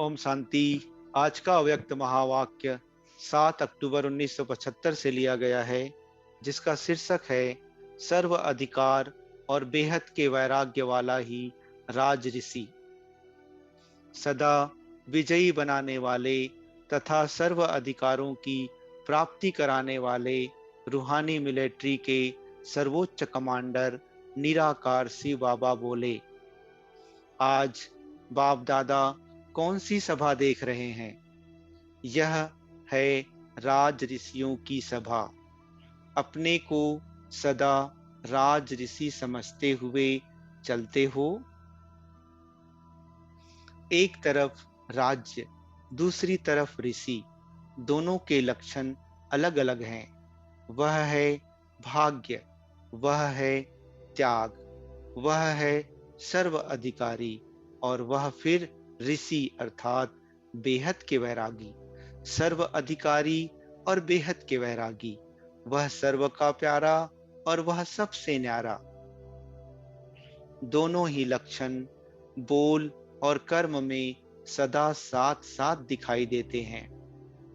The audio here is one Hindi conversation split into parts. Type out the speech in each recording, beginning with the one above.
ओम शांति। आज का अव्यक्त महावाक्य 7 अक्टूबर 1975 से लिया गया है, जिसका शीर्षक है सर्व अधिकार और बेहद के वैराग्य वाला ही राज ऋषि। सदा विजयी बनाने वाले तथा सर्व अधिकारों की प्राप्ति कराने वाले रूहानी मिलिट्री के सर्वोच्च कमांडर निराकार शिव बाबा बोले, आज बाप दादा कौन सी सभा देख रहे हैं? यह है राज ऋषियों की सभा। अपने को सदा राज ऋषि समझते हुए चलते हो। एक तरफ राज्य, दूसरी तरफ ऋषि, दोनों के लक्षण अलग अलग हैं। वह है भाग्य, वह है त्याग, वह है सर्व अधिकारी, और वह फिर ऋषि अर्थात बेहद के वैरागी। सर्व अधिकारी और बेहद के वैरागी, वह सर्व का प्यारा और वह सबसे न्यारा। दोनों ही लक्षण बोल और कर्म में सदा साथ साथ दिखाई देते हैं।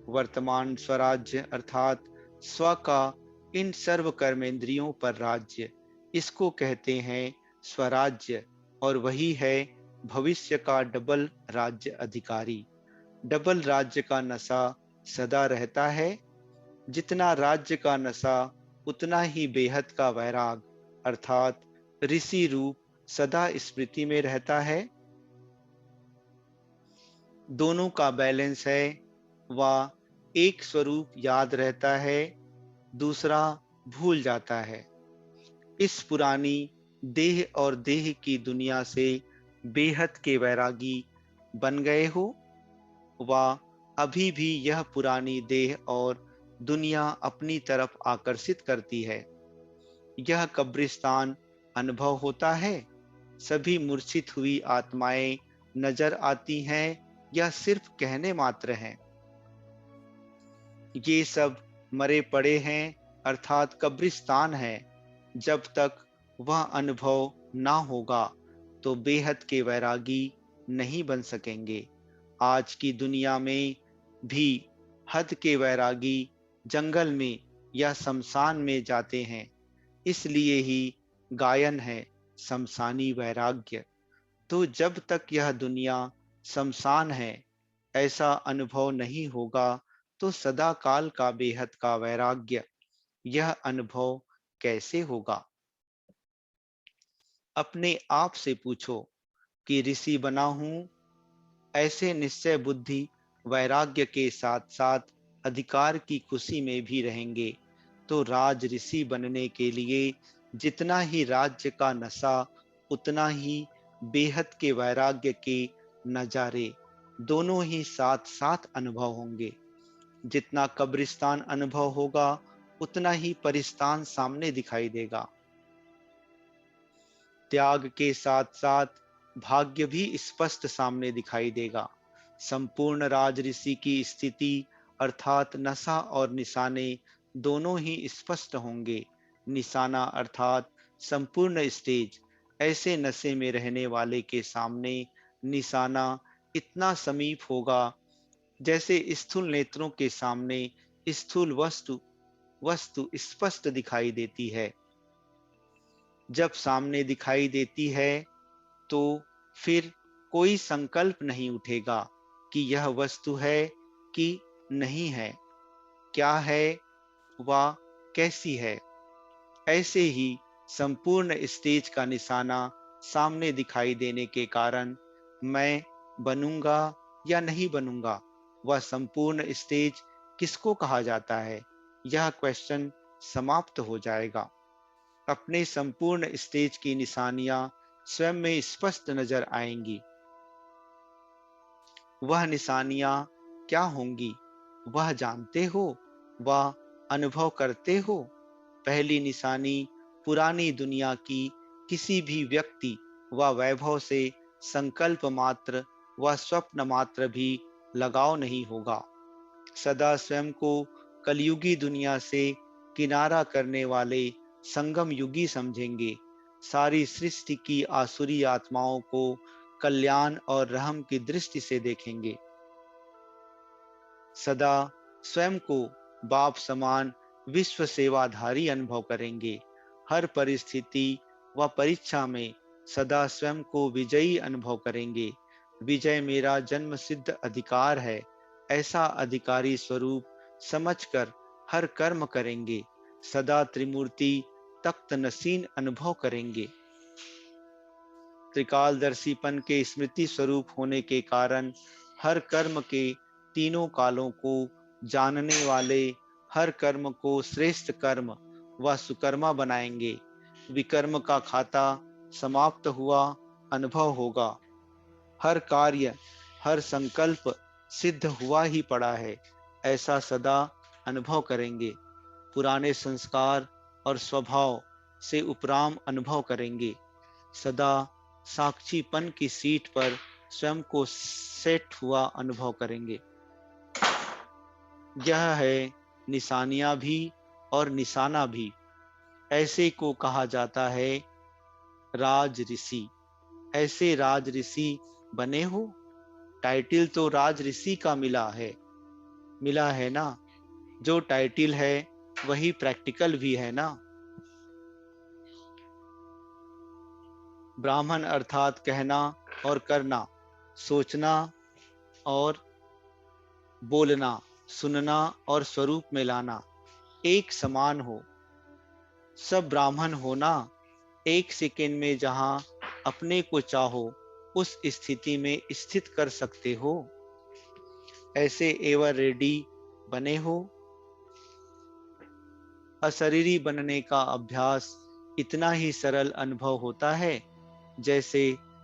वर्तमान स्वराज्य अर्थात स्व का इन सर्व कर्मेंद्रियों पर राज्य, इसको कहते हैं स्वराज्य, और वही है भविष्य का डबल राज्य अधिकारी। डबल राज्य का नशा सदा रहता है। जितना राज्य का नशा उतना ही बेहद का वैराग अर्थात ऋषि रूप सदा स्मृति में रहता है। दोनों का बैलेंस है, वह एक स्वरूप याद रहता है, दूसरा भूल जाता है। इस पुरानी देह और देह की दुनिया से बेहद के वैरागी बन गए हो, वह अभी भी यह पुरानी देह और दुनिया अपनी तरफ आकर्षित करती है। यह कब्रिस्तान अनुभव होता है। सभी मूर्छित हुई आत्माएं नजर आती हैं या सिर्फ कहने मात्र हैं। ये सब मरे पड़े हैं अर्थात कब्रिस्तान है। जब तक वह अनुभव ना होगा तो बेहद के वैरागी नहीं बन सकेंगे। आज की दुनिया में भी हद के वैरागी जंगल में या शमशान में जाते हैं। इसलिए ही गायन है शमशानी वैराग्य। तो जब तक यह दुनिया शमशान है, ऐसा अनुभव नहीं होगा तो सदा काल का बेहद का वैराग्य, यह अनुभव कैसे होगा? अपने आप से पूछो कि ऋषि बना हूं। ऐसे निश्चय बुद्धि वैराग्य के साथ साथ अधिकार की खुशी में भी रहेंगे। तो राज ऋषि बनने के लिए जितना ही राज्य का नशा, उतना ही बेहद के वैराग्य के नजारे दोनों ही साथ साथ अनुभव होंगे। जितना कब्रिस्तान अनुभव होगा उतना ही परिस्तान सामने दिखाई देगा। त्याग के साथ साथ भाग्य भी स्पष्ट सामने दिखाई देगा। संपूर्ण राज ऋषि की स्थिति अर्थात नशा और निशाने दोनों ही स्पष्ट होंगे। निशाना अर्थात संपूर्ण स्टेज, ऐसे नशे में रहने वाले के सामने निशाना इतना समीप होगा जैसे स्थूल नेत्रों के सामने स्थूल वस्तु वस्तु स्पष्ट दिखाई देती है। जब सामने दिखाई देती है तो फिर कोई संकल्प नहीं उठेगा कि यह वस्तु है कि नहीं है, क्या है व कैसी है। ऐसे ही संपूर्ण स्टेज का निशाना सामने दिखाई देने के कारण मैं बनूंगा या नहीं बनूंगा, वह संपूर्ण स्टेज किसको कहा जाता है, यह क्वेश्चन समाप्त हो जाएगा। अपने संपूर्ण स्टेज की निशानियां स्वयं में स्पष्ट नजर आएंगी। वह निशानियां क्या होंगी, वह जानते हो, वह अनुभव करते हो। पहली निशानी पुरानी दुनिया की किसी भी व्यक्ति व वैभव से संकल्प मात्र व स्वप्न मात्र भी लगाव नहीं होगा। सदा स्वयं को कलयुगी दुनिया से किनारा करने वाले संगम युगी समझेंगे। सारी सृष्टि की आसुरी आत्माओं को कल्याण और रहम की दृष्टि से देखेंगे। सदा स्वयं को बाप समान विश्व सेवाधारी अनुभव करेंगे। हर परिस्थिति व परीक्षा में सदा स्वयं को विजयी अनुभव करेंगे। विजय मेरा जन्म सिद्ध अधिकार है, ऐसा अधिकारी स्वरूप समझकर हर कर्म करेंगे। सदा त्रिमूर्ति तख्त नसीन अनुभव करेंगे। त्रिकालदर्शीपन के स्मृति स्वरूप होने के कारण हर कर्म के तीनों कालों को जानने वाले हर कर्म को श्रेष्ठ कर्म व सुकर्मा बनाएंगे। विकर्म का खाता समाप्त हुआ अनुभव होगा। हर कार्य हर संकल्प सिद्ध हुआ ही पड़ा है, ऐसा सदा अनुभव करेंगे। पुराने संस्कार और स्वभाव से उपराम अनुभव करेंगे। सदा साक्षीपन की सीट पर स्वयं को सेट हुआ अनुभव करेंगे। यह है निशानियां भी और निशाना भी। ऐसे को कहा जाता है राज ऋषि। ऐसे राज ऋषि बने हो। टाइटल तो राज ऋषि का मिला है ना। जो टाइटल है वही प्रैक्टिकल भी है ना। ब्राह्मण अर्थात कहना और करना, सोचना और बोलना, सुनना और स्वरूप में लाना एक समान हो। सब ब्राह्मण होना। एक सेकेंड में जहां अपने को चाहो उस स्थिति में स्थित कर सकते हो। ऐसे एवर रेडी बने हो। अशरीरी बनने का अभ्यास इतना ही सरल अनुभव होता है जैसे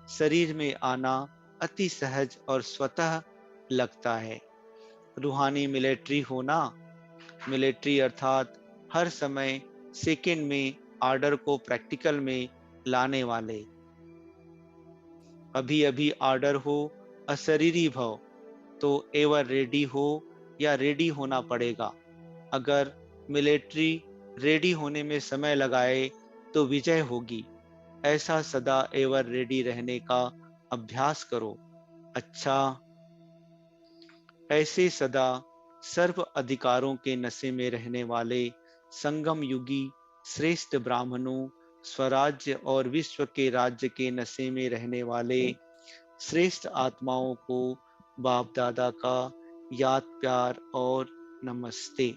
शरीर में आना अति सहज और स्वतः लगता है। रूहानी मिलिट्री होना। मिलिट्री अर्थात हर समय सेकेंड में आर्डर को प्रैक्टिकल में लाने वाले। अभी अभी आर्डर हो अशरीरी भव तो एवर रेडी हो या रेडी होना पड़ेगा। अगर मिलिट्री रेडी होने में समय लगाए तो विजय होगी। ऐसा सदा एवर रेडी रहने का अभ्यास करो। अच्छा, ऐसे सदा सर्व अधिकारों के नशे में रहने वाले संगम युगी श्रेष्ठ ब्राह्मणों, स्वराज्य और विश्व के राज्य के नशे में रहने वाले श्रेष्ठ आत्माओं को बाप दादा का याद प्यार और नमस्ते।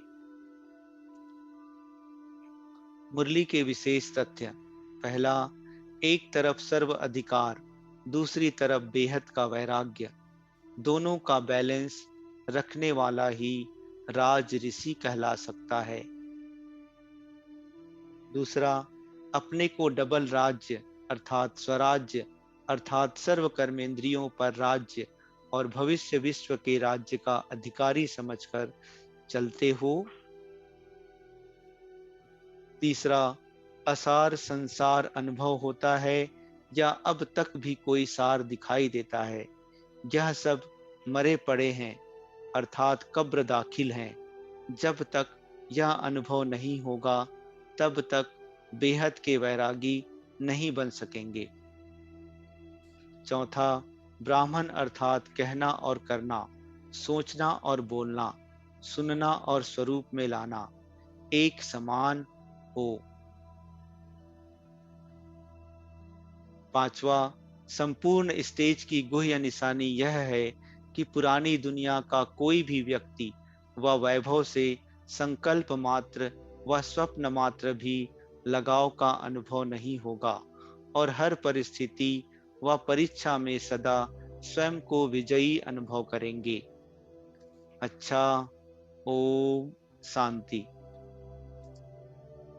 मुरली के विशेष तथ्य। पहला, एक तरफ सर्व अधिकार, दूसरी तरफ बेहद का वैराग्य, दोनों का बैलेंस रखने वाला ही राज ऋषि कहला सकता है। दूसरा, अपने को डबल राज्य अर्थात स्वराज्य अर्थात सर्व कर्मेंद्रियों पर राज्य और भविष्य विश्व के राज्य का अधिकारी समझकर चलते हो। तीसरा, असार संसार अनुभव होता है या अब तक भी कोई सार दिखाई देता है। यह सब मरे पड़े हैं अर्थात कब्र दाखिल हैं। जब तक यह अनुभव नहीं होगा तब तक बेहद के वैरागी नहीं बन सकेंगे। चौथा, ब्राह्मण अर्थात कहना और करना, सोचना और बोलना, सुनना और स्वरूप में लाना एक समान हो। पांचवा, संपूर्ण स्टेज की गुह्य निशानी यह है कि पुरानी दुनिया का कोई भी व्यक्ति व वैभव से संकल्प मात्र व स्वप्न मात्र भी लगाव का अनुभव नहीं होगा और हर परिस्थिति व परीक्षा में सदा स्वयं को विजयी अनुभव करेंगे। अच्छा, ओम शांति।